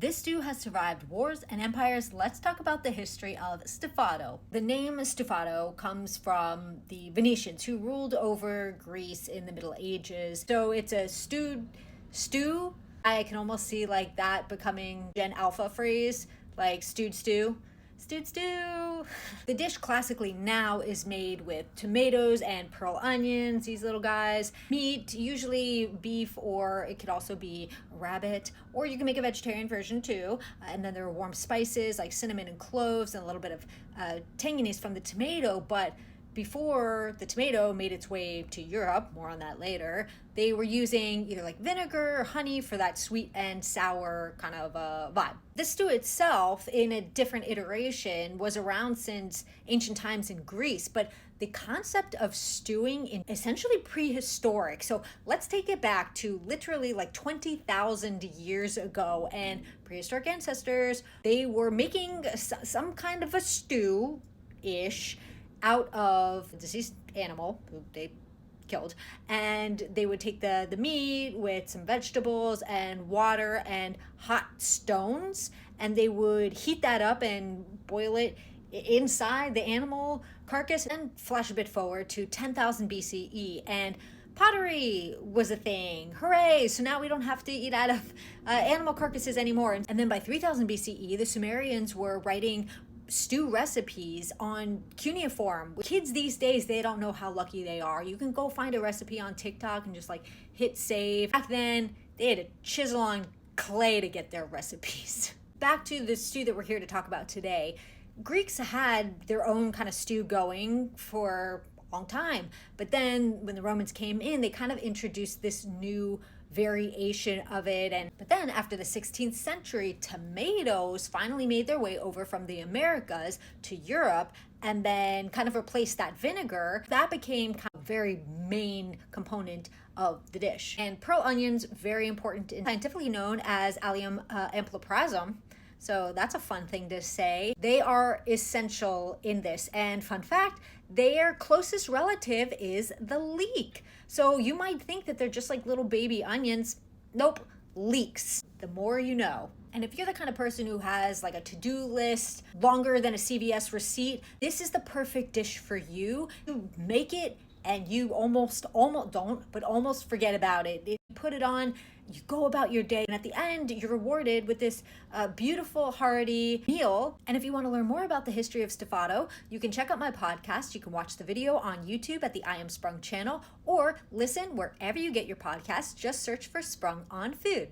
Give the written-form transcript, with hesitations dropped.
This stew has survived wars and empires. Let's talk about the history of Stifado. The name Stifado comes from the Venetians who ruled over Greece in the Middle Ages. So it's a stew. I can almost see like that becoming Gen Alpha phrase, like stewed stew. Stewed stew. The dish classically now is made with tomatoes and pearl onions, these little guys. Meat, usually beef, or it could also be rabbit, or you can make a vegetarian version too. And then there are warm spices like cinnamon and cloves and a little bit of tanginess from the tomato. But before the tomato made its way to Europe, more on that later, they were using either like vinegar or honey for that sweet and sour kind of vibe. This stew itself, in a different iteration, was around since ancient times in Greece, but the concept of stewing is essentially prehistoric. So let's take it back to literally like 20,000 years ago, and prehistoric ancestors, they were making some kind of a stew-ish out of a deceased animal who they killed, and they would take the meat with some vegetables and water and hot stones, and they would heat that up and boil it inside the animal carcass. And flash a bit forward to 10,000 BCE, and pottery was a thing. Hooray! So now we don't have to eat out of animal carcasses anymore. And then by 3000 BCE, the Sumerians were writing stew recipes on cuneiform. Kids these days, they don't know how lucky they are. You can go find a recipe on TikTok and just like hit save. Back then, they had to chisel on clay to get their recipes. Back to the stew that we're here to talk about today. Greeks had their own kind of stew going for a long time, but then when the Romans came in, they kind of introduced this new variation of it. But then after the 16th century, tomatoes finally made their way over from the Americas to Europe and then kind of replaced that vinegar. That became kind of a very main component of the dish. And pearl onions, very important, and scientifically known as Allium amploprisum. So that's a fun thing to say. They are essential in this. And fun fact, their closest relative is the leek. So you might think that they're just like little baby onions. Nope, leeks. The more you know. And if you're the kind of person who has like a to-do list longer than a CVS receipt, this is the perfect dish for you. You make it and you almost forget about it. You put it on, you go about your day, and at the end, you're rewarded with this beautiful, hearty meal. And if you want to learn more about the history of Stifado, you can check out my podcast. You can watch the video on YouTube at the I Am Sprung channel, or listen wherever you get your podcasts. Just search for Sprung on Food.